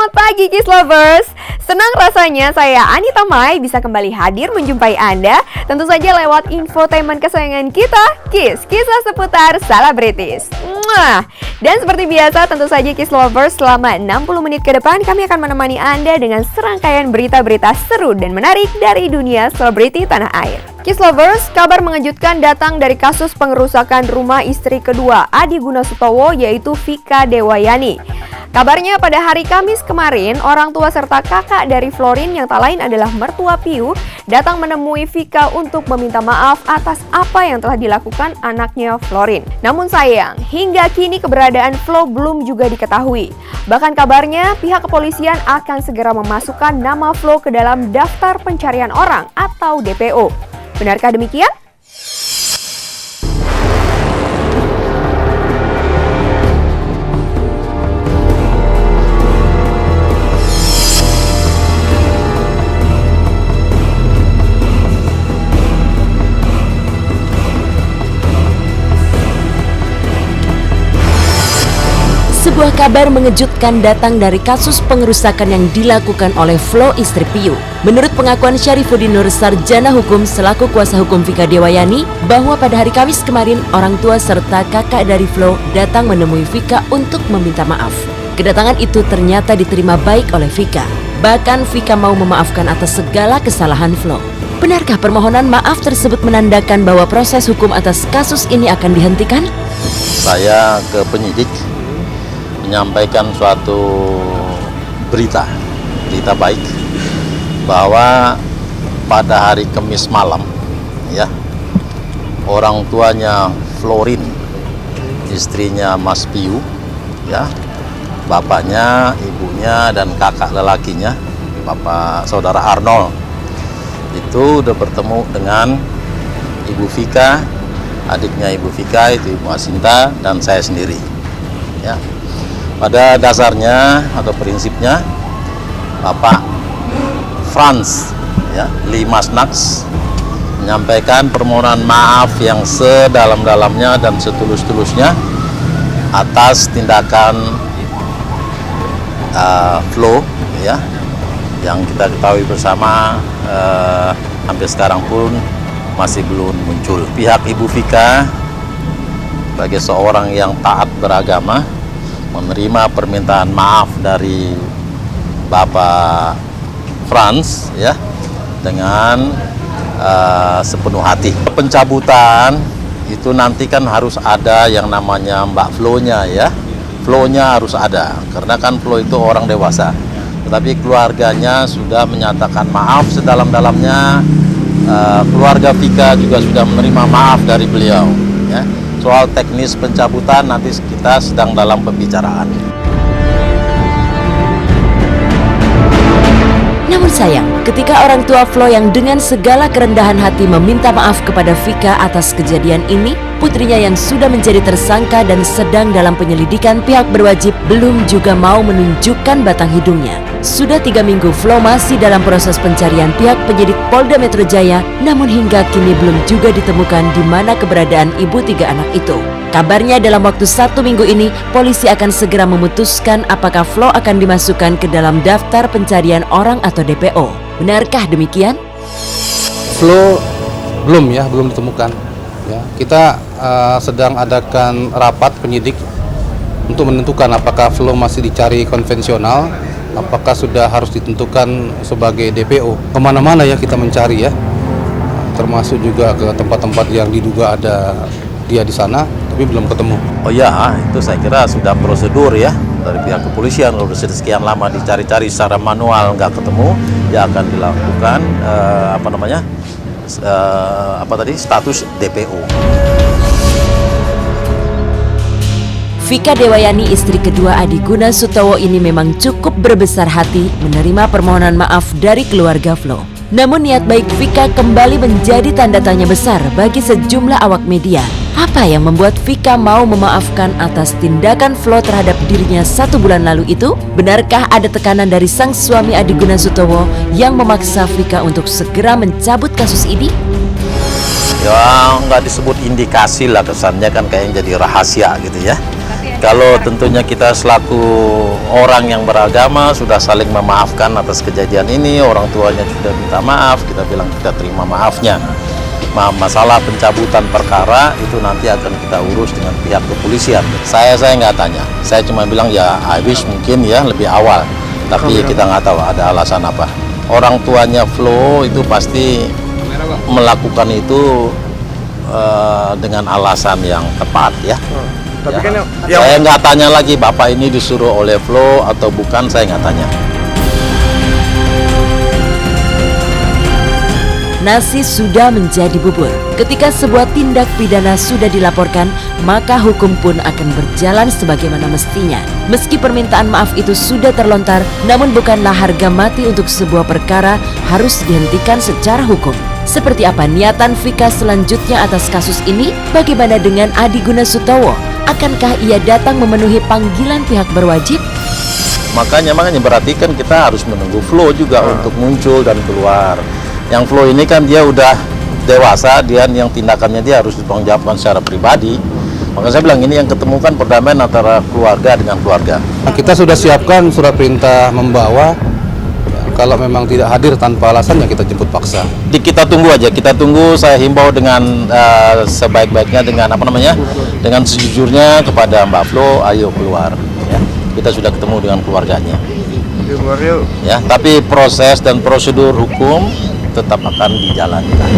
Selamat pagi Kiss Lovers. Senang rasanya saya Anita Mai bisa kembali hadir menjumpai Anda. Tentu saja lewat infotainment kesayangan kita, Kiss, kisah seputar selebritis. Dan seperti biasa tentu saja Kiss Lovers, selama 60 menit ke depan kami akan menemani Anda dengan serangkaian berita-berita seru dan menarik dari dunia selebriti tanah air. Kiss Lovers, kabar mengejutkan datang dari kasus pengerusakan rumah istri kedua Adi Gunasutowo yaitu Vika Dewayani. Kabarnya pada hari Kamis kemarin, orang tua serta kakak dari Florin yang tak lain adalah mertua Piu datang menemui Vika untuk meminta maaf atas apa yang telah dilakukan anaknya Florin. Namun sayang, hingga kini keberadaan Flo belum juga diketahui. Bahkan kabarnya pihak kepolisian akan segera memasukkan nama Flo ke dalam daftar pencarian orang atau DPO. Benarkah demikian? Sebuah kabar mengejutkan datang dari kasus pengerusakan yang dilakukan oleh Flo istri Piu. Menurut pengakuan Syarifuddin Nur, sarjana hukum selaku kuasa hukum Vika Dewayani, bahwa pada hari Kamis kemarin orang tua serta kakak dari Flo datang menemui Vika untuk meminta maaf. Kedatangan itu ternyata diterima baik oleh Vika. Bahkan Vika mau memaafkan atas segala kesalahan Flo. Benarkah permohonan maaf tersebut menandakan bahwa proses hukum atas kasus ini akan dihentikan? Saya ke penyidik menyampaikan suatu berita baik bahwa pada hari Kamis malam ya, orang tuanya Florin, istrinya Mas Piu ya, bapaknya, ibunya dan kakak lelakinya, bapak saudara Arnold, itu udah bertemu dengan Ibu Vika, adiknya Ibu Vika itu Ibu Asinta, dan saya sendiri ya. Pada dasarnya atau prinsipnya Bapak Franz ya, Limasnaks menyampaikan permohonan maaf yang sedalam-dalamnya dan setulus-tulusnya atas tindakan Flo ya, yang kita ketahui bersama sampai sekarang pun masih belum muncul. Pihak Ibu Vika sebagai seorang yang taat beragama menerima permintaan maaf dari Bapak Franz ya dengan sepenuh hati. Pencabutan itu nanti kan harus ada yang namanya Mbak Flo-nya ya. Flo-nya harus ada karena kan Flo itu orang dewasa. Tetapi keluarganya sudah menyatakan maaf sedalam-dalamnya. Keluarga Vika juga sudah menerima maaf dari beliau ya. Soal teknis pencabutan nanti kita sedang dalam pembicaraan. Namun sayang, ketika orang tua Flo yang dengan segala kerendahan hati meminta maaf kepada Vika atas kejadian ini, putrinya yang sudah menjadi tersangka dan sedang dalam penyelidikan pihak berwajib belum juga mau menunjukkan batang hidungnya. Sudah 3 minggu Flo masih dalam proses pencarian pihak penyidik Polda Metro Jaya, namun hingga kini belum juga ditemukan di mana keberadaan ibu 3 anak itu. Kabarnya dalam waktu 1 minggu ini, polisi akan segera memutuskan apakah Flo akan dimasukkan ke dalam daftar pencarian orang atau DPO. Benarkah demikian? Flo belum ditemukan. Ya, kita sedang adakan rapat penyidik untuk menentukan apakah Flo masih dicari konvensional, apakah sudah harus ditentukan sebagai DPO. Kemana-mana ya kita mencari ya, termasuk juga ke tempat-tempat yang diduga ada dia di sana, tapi belum ketemu. Oh ya, itu saya kira sudah prosedur ya dari pihak kepolisian. Kalau sudah sekian lama dicari-cari secara manual nggak ketemu, ya akan dilakukan status DPO. Vika Dewayani, istri kedua Adi Gunasutowo ini memang cukup berbesar hati menerima permohonan maaf dari keluarga Flo. Namun niat baik Vika kembali menjadi tanda tanya besar bagi sejumlah awak media. Apa yang membuat Vika mau memaafkan atas tindakan Flo terhadap dirinya 1 bulan lalu itu? Benarkah ada tekanan dari sang suami Adi Gunasutowo yang memaksa Vika untuk segera mencabut kasus ini? Ya nggak disebut indikasi lah, kesannya kan kayak jadi rahasia gitu ya. Kalau tentunya kita selaku orang yang beragama sudah saling memaafkan atas kejadian ini, orang tuanya sudah minta maaf, kita bilang kita terima maafnya. Masalah pencabutan perkara itu nanti akan kita urus dengan pihak kepolisian. Saya nggak tanya, saya cuma bilang ya I wish mungkin ya lebih awal, tapi kita nggak tahu ada alasan apa. Orang tuanya Flo itu pasti melakukan itu dengan alasan yang tepat ya. Tapi Ya. kan Saya nggak tanya lagi bapak ini disuruh oleh Flo atau bukan, saya nggak tanya. Nasi sudah menjadi bubur. Ketika sebuah tindak pidana sudah dilaporkan, maka hukum pun akan berjalan sebagaimana mestinya. Meski permintaan maaf itu sudah terlontar, namun bukanlah harga mati untuk sebuah perkara harus dihentikan secara hukum. Seperti apa niatan Vika selanjutnya atas kasus ini? Bagaimana dengan Adi Gunasutowo? Akankah ia datang memenuhi panggilan pihak berwajib? Makanya berarti kan kita harus menunggu Flo juga untuk muncul dan keluar. Yang Flo ini kan dia udah dewasa, dia yang tindakannya dia harus ditanggungjawabkan secara pribadi. Maka saya bilang ini yang ketemukan perdamaian antara keluarga dengan keluarga. Nah, kita sudah siapkan surat perintah membawa. Kalau memang tidak hadir tanpa alasan ya kita jemput paksa. Kita tunggu aja, kita tunggu. Saya himbau dengan sebaik-baiknya, dengan dengan sejujurnya kepada Mbak Flo, ayo keluar. Ya. Kita sudah ketemu dengan keluarganya. Ya, tapi proses dan prosedur hukum tetap akan dijalankan.